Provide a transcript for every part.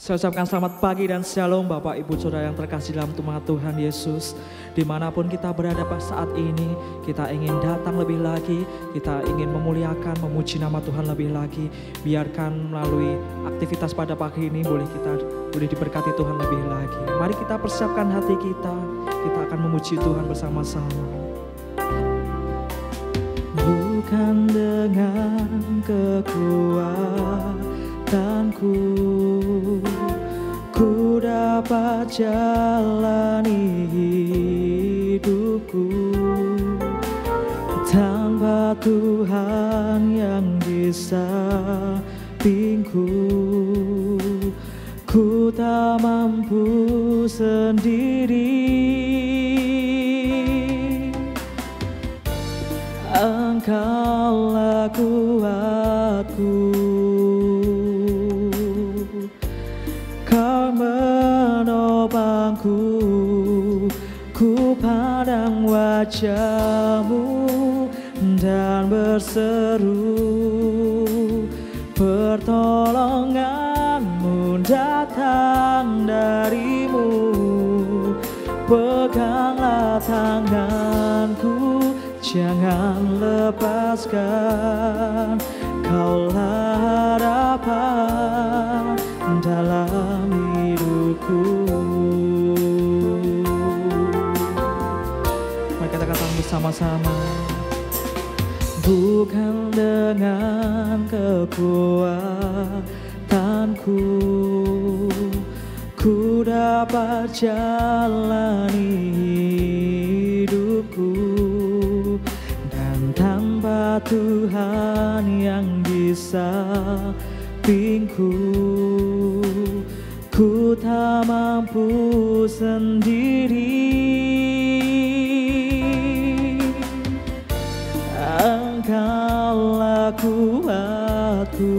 Saya ucapkan selamat pagi dan shalom Bapak Ibu Saudara yang terkasih dalam nama Tuhan Yesus. Dimanapun kita berada pada saat ini, kita ingin datang lebih lagi, kita ingin memuliakan, memuji nama Tuhan lebih lagi. Biarkan melalui aktivitas pada pagi ini boleh diberkati Tuhan lebih lagi. Mari kita persiapkan hati kita akan memuji Tuhan bersama-sama. Bukan dengan kekuatanku ku dapat jalani hidupku, tanpa Tuhan yang di sampingku ku tak mampu sendiri. Engkaulah kuatku, Kau menopangku, ku pandang wajah-Mu dan berseru, pertolongan-Mu datang dari-Mu. Peganglah tanganku, jangan lepaskan, Kaulah harapan dalam hidupku. Mari kita katakan bersama-sama. Bukan dengan kekuatanku ku dapat jalani hidupku, dan tanpa Tuhan yang di sampingku ku tak mampu sendiri. Engkaulah kuatku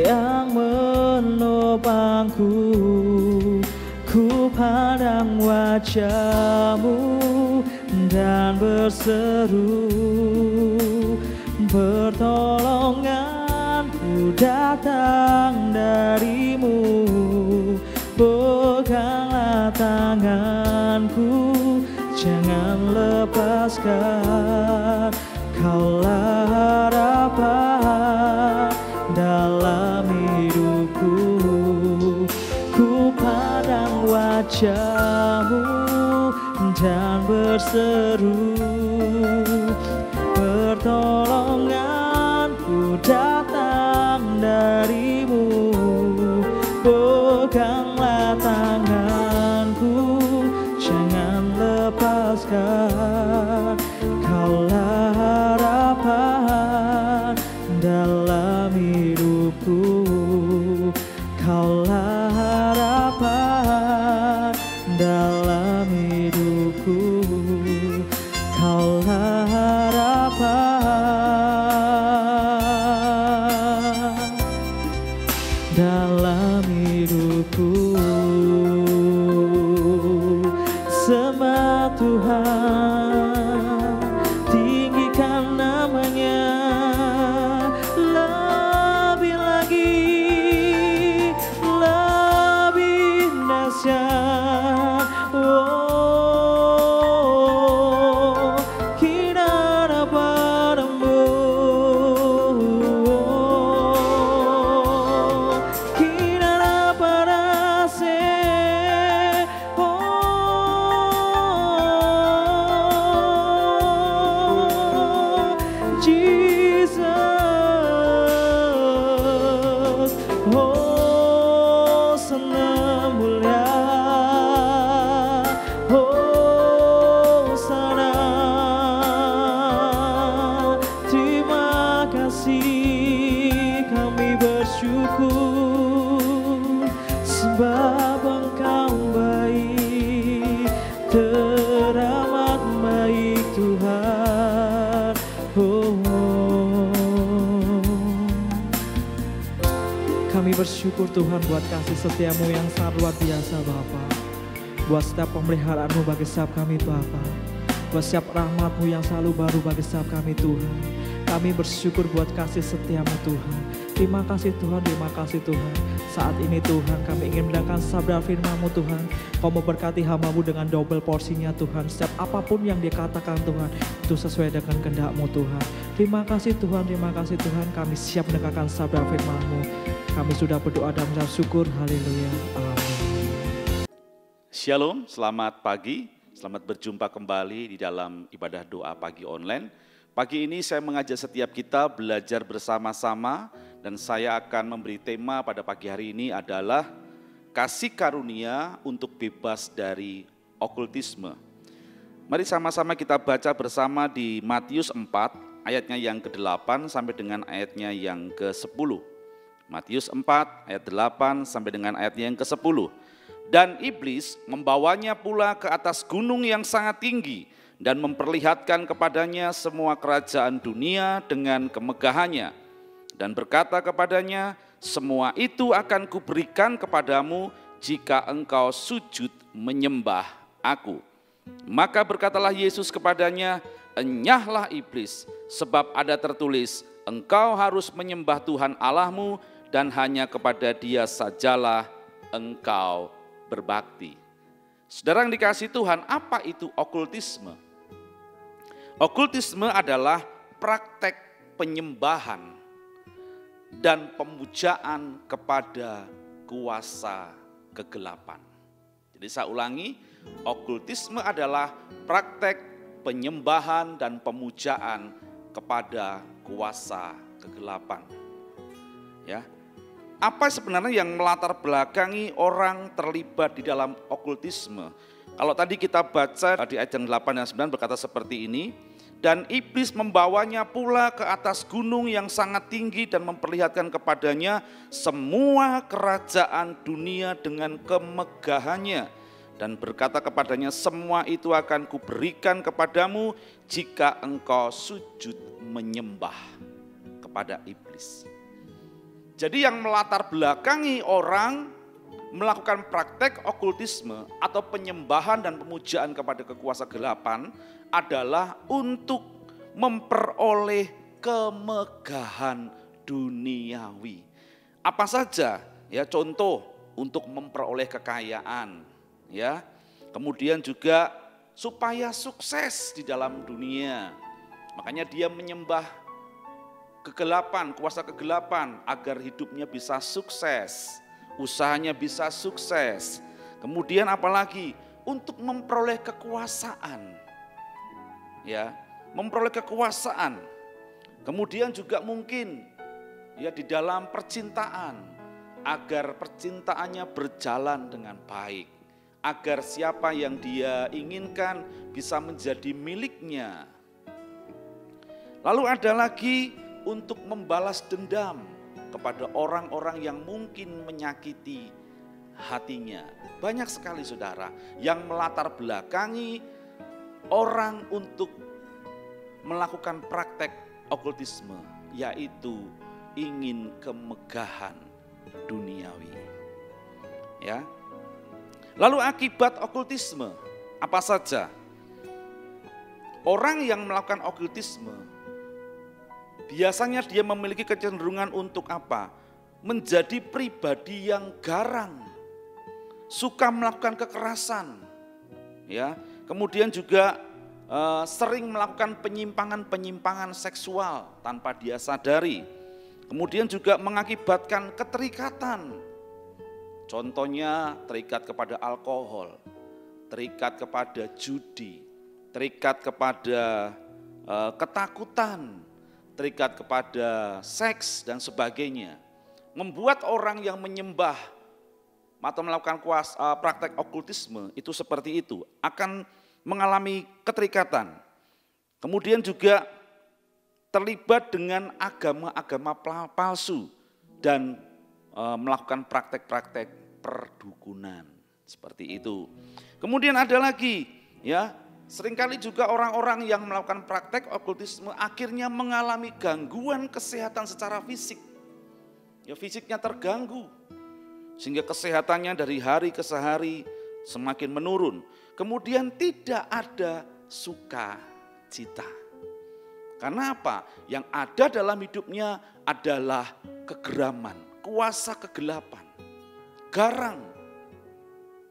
yang menopangku, ku pandang wajah-Mu dan berseru, pertolonganku datang dari-Mu. Peganglah tanganku, jangan lepaskan, Kaulah harapan dalam hidupku. Ku pandang wajah-Mu dan berseru, pertolonganku datang dari-Mu. Peganglah tanganku, jangan lepaskan, Kaulah harapan dalam hidupku. Kaulah harapan dalam hidupku. Kaulah harapan dalam hidupku. Sembah Tuhan, tinggikan namanya lebih lagi, lebih dahsyat. Oh, kita padamu, kita pada Jesus, oh sana mulia, oh sana. Terima kasih, kami bersyukur sebab Engkau baik, teramat baik Tuhan. Kami bersyukur Tuhan buat kasih setia-Mu yang sangat luar biasa Bapa, buat setiap pemeliharaan-Mu bagi setiap kami Bapa, buat setiap rahmat-Mu yang selalu baru bagi setiap kami Tuhan. Kami bersyukur buat kasih setia-Mu Tuhan. Terima kasih Tuhan, terima kasih Tuhan. Saat ini Tuhan kami ingin mendengarkan sabda firman-Mu Tuhan. Kau memberkati hamba-Mu dengan double porsinya Tuhan. Setiap apapun yang dia katakan Tuhan, itu sesuai dengan kehendak-Mu Tuhan. Terima kasih Tuhan, terima kasih Tuhan. Kami siap mendengarkan sabda firman-Mu. Kami sudah berdoa dan mengucap syukur. Haleluya. Amin. Shalom, selamat pagi. Selamat berjumpa kembali di dalam ibadah doa pagi online. Pagi ini saya mengajak setiap kita belajar bersama-sama dan saya akan memberi tema pada pagi hari ini adalah kasih karunia untuk bebas dari okultisme. Mari sama-sama kita baca bersama di Matius 4 ayatnya yang ke-8 sampai dengan ayatnya yang ke-10. Matius 4 ayat 8 sampai dengan ayatnya yang ke-10. Dan iblis membawanya pula ke atas gunung yang sangat tinggi dan memperlihatkan kepadanya semua kerajaan dunia dengan kemegahannya. Dan berkata kepadanya, semua itu akan kuberikan kepadamu jika engkau sujud menyembah aku. Maka berkatalah Yesus kepadanya, enyahlah iblis, sebab ada tertulis, engkau harus menyembah Tuhan Allahmu dan hanya kepada Dia sajalah engkau berbakti. Saudara yang dikasihi Tuhan, apa itu okultisme? Okultisme adalah praktek penyembahan dan pemujaan kepada kuasa kegelapan. Jadi saya ulangi, okultisme adalah praktek penyembahan dan pemujaan kepada kuasa kegelapan. Ya. Apa sebenarnya yang melatar belakangi orang terlibat di dalam okultisme? Kalau tadi kita baca di ayat yang 8 dan 9 berkata seperti ini, dan iblis membawanya pula ke atas gunung yang sangat tinggi dan memperlihatkan kepadanya semua kerajaan dunia dengan kemegahannya. Dan berkata kepadanya, semua itu akan kuberikan kepadamu jika engkau sujud menyembah kepada iblis. Jadi yang melatar belakangi orang melakukan praktek okultisme atau penyembahan dan pemujaan kepada kekuasa gelapan adalah untuk memperoleh kemegahan duniawi. Apa saja? Ya, contoh untuk memperoleh kekayaan, ya. Kemudian juga supaya sukses di dalam dunia. Makanya dia menyembah kegelapan, kuasa kegelapan agar hidupnya bisa sukses, usahanya bisa sukses. Kemudian apalagi untuk memperoleh kekuasaan. Ya, memperoleh kekuasaan. Kemudian juga mungkin ya di dalam percintaan agar percintaannya berjalan dengan baik, agar siapa yang dia inginkan bisa menjadi miliknya. Lalu ada lagi untuk membalas dendam kepada orang-orang yang mungkin menyakiti hatinya. Banyak sekali saudara yang melatar belakangi orang untuk melakukan praktek okultisme, yaitu ingin kemegahan duniawi. Ya. Lalu akibat okultisme apa saja? Orang yang melakukan okultisme biasanya dia memiliki kecenderungan untuk apa? Menjadi pribadi yang garang, suka melakukan kekerasan, ya. Kemudian juga sering melakukan penyimpangan-penyimpangan seksual tanpa dia sadari. Kemudian juga mengakibatkan keterikatan. Contohnya terikat kepada alkohol, terikat kepada judi, terikat kepada ketakutan, terikat kepada seks dan sebagainya. Membuat orang yang menyembah atau melakukan praktek okultisme itu seperti itu, akan mengalami keterikatan. Kemudian juga terlibat dengan agama-agama palsu dan melakukan praktek-praktek perdukunan seperti itu. Kemudian ada lagi, ya, seringkali juga orang-orang yang melakukan praktek okultisme akhirnya mengalami gangguan kesehatan secara fisik. Ya, fisiknya terganggu sehingga kesehatannya dari hari ke hari semakin menurun. Kemudian tidak ada sukacita. Karena apa? Yang ada dalam hidupnya adalah kegeraman, kuasa kegelapan, garang,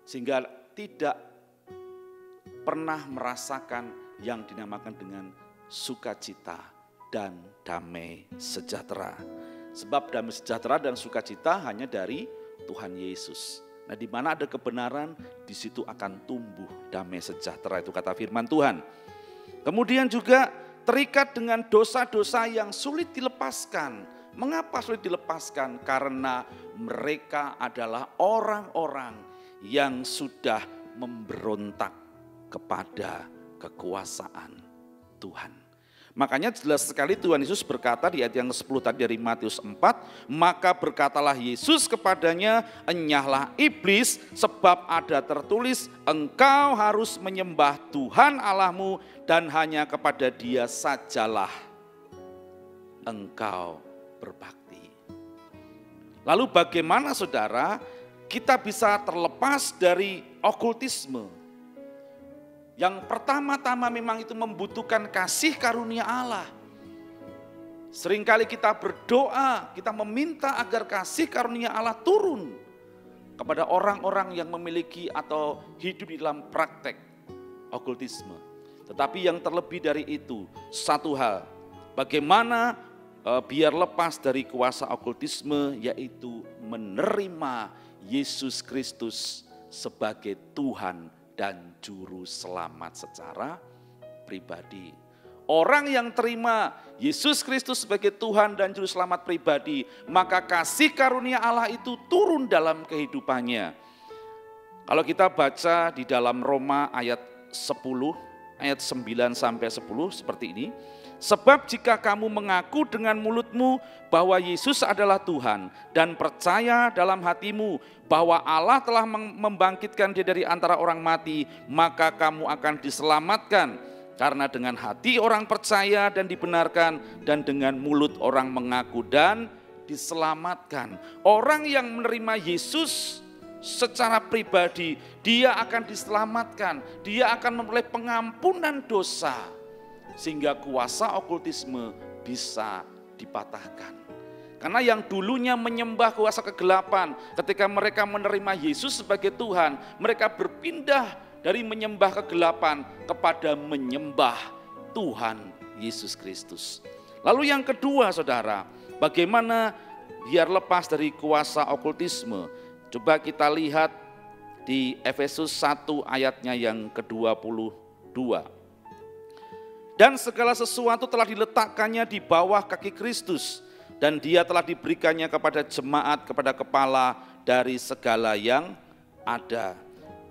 sehingga tidak pernah merasakan yang dinamakan dengan sukacita dan damai sejahtera. Sebab damai sejahtera dan sukacita hanya dari Tuhan Yesus. Nah, di mana ada kebenaran, di situ akan tumbuh damai sejahtera, itu kata firman Tuhan. Kemudian juga terikat dengan dosa-dosa yang sulit dilepaskan. Mengapa sulit dilepaskan? Karena mereka adalah orang-orang yang sudah memberontak kepada kekuasaan Tuhan. Makanya jelas sekali Tuhan Yesus berkata di ayat yang ke-10 tadi dari Matius 4, maka berkatalah Yesus kepadanya, enyahlah iblis, sebab ada tertulis, engkau harus menyembah Tuhan Allahmu dan hanya kepada Dia sajalah engkau berbakti. Lalu bagaimana saudara kita bisa terlepas dari okultisme? Yang pertama-tama memang itu membutuhkan kasih karunia Allah. Seringkali kita berdoa, kita meminta agar kasih karunia Allah turun kepada orang-orang yang memiliki atau hidup di dalam praktek okultisme. Tetapi yang terlebih dari itu, satu hal, bagaimana biar lepas dari kuasa okultisme, yaitu menerima Yesus Kristus sebagai Tuhan dan Juru Selamat secara pribadi. Orang yang terima Yesus Kristus sebagai Tuhan dan Juru Selamat pribadi, maka kasih karunia Allah itu turun dalam kehidupannya. Kalau kita baca di dalam Roma ayat 10, ayat 9 sampai 10 seperti ini. Sebab jika kamu mengaku dengan mulutmu bahwa Yesus adalah Tuhan dan percaya dalam hatimu bahwa Allah telah membangkitkan Dia dari antara orang mati, maka kamu akan diselamatkan. Karena dengan hati orang percaya dan dibenarkan, dan dengan mulut orang mengaku dan diselamatkan. Orang yang menerima Yesus secara pribadi, dia akan diselamatkan, dia akan memperoleh pengampunan dosa. Sehingga kuasa okultisme bisa dipatahkan. Karena yang dulunya menyembah kuasa kegelapan, ketika mereka menerima Yesus sebagai Tuhan, mereka berpindah dari menyembah kegelapan kepada menyembah Tuhan Yesus Kristus. Lalu yang kedua saudara, bagaimana biar lepas dari kuasa okultisme? Coba kita lihat di Efesus 1 ayatnya yang ke-22. Dan segala sesuatu telah diletakkannya di bawah kaki Kristus, dan Dia telah diberikannya kepada jemaat, kepada kepala dari segala yang ada.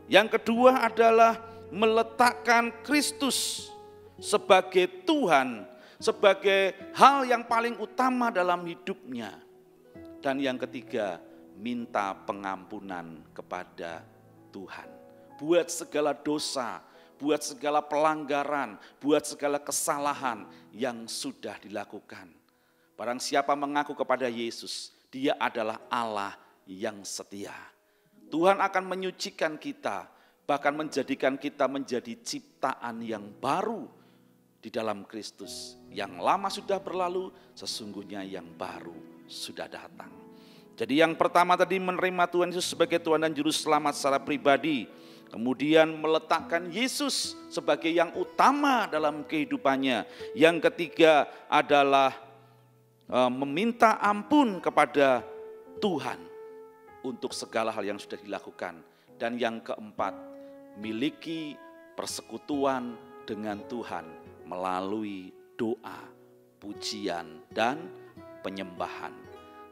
Yang kedua adalah meletakkan Kristus sebagai Tuhan, sebagai hal yang paling utama dalam hidupnya. Dan yang ketiga, minta pengampunan kepada Tuhan. Buat segala dosa, buat segala pelanggaran, buat segala kesalahan yang sudah dilakukan. Barang siapa mengaku kepada Yesus, Dia adalah Allah yang setia. Tuhan akan menyucikan kita, bahkan menjadikan kita menjadi ciptaan yang baru di dalam Kristus. Yang lama sudah berlalu, sesungguhnya yang baru sudah datang. Jadi yang pertama tadi menerima Tuhan Yesus sebagai Tuhan dan Juru Selamat secara pribadi. Kemudian meletakkan Yesus sebagai yang utama dalam kehidupannya. Yang ketiga adalah meminta ampun kepada Tuhan untuk segala hal yang sudah dilakukan. Dan yang keempat, miliki persekutuan dengan Tuhan melalui doa, pujian, dan penyembahan.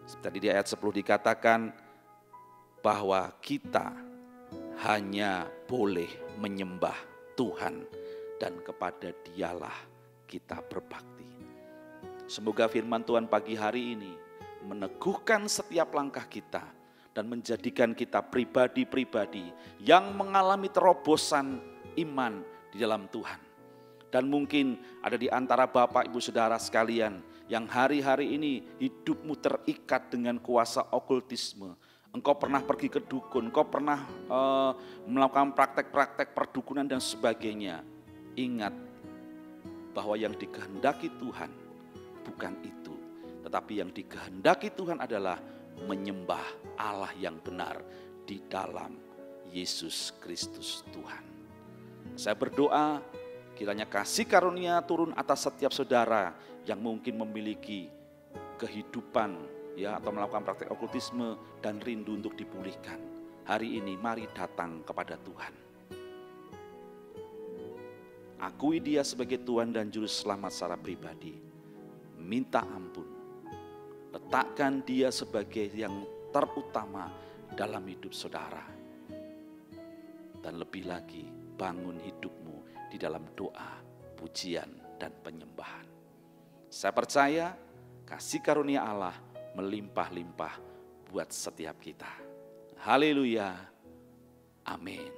Seperti di ayat 10 dikatakan bahwa kita hanya boleh menyembah Tuhan dan kepada Dialah kita berbakti. Semoga firman Tuhan pagi hari ini meneguhkan setiap langkah kita dan menjadikan kita pribadi-pribadi yang mengalami terobosan iman di dalam Tuhan. Dan mungkin ada di antara Bapak Ibu Saudara sekalian yang hari-hari ini hidupmu terikat dengan kuasa okultisme. Engkau pernah pergi ke dukun, engkau pernah melakukan praktek-praktek perdukunan dan sebagainya. Ingat bahwa yang dikehendaki Tuhan bukan itu. tetapi yang dikehendaki Tuhan adalah menyembah Allah yang benar di dalam Yesus Kristus Tuhan. Saya berdoa kiranya kasih karunia turun atas setiap saudara yang mungkin memiliki kehidupan ya atau melakukan praktek okultisme dan rindu untuk dipulihkan. Hari ini mari datang kepada Tuhan. Akui Dia sebagai Tuhan dan Juru Selamat secara pribadi. Minta ampun. Letakkan Dia sebagai yang terutama dalam hidup saudara. Dan lebih lagi, bangun hidupmu di dalam doa, pujian, dan penyembahan. Saya percaya kasih karunia Allah melimpah-limpah buat setiap kita. Haleluya. Amin.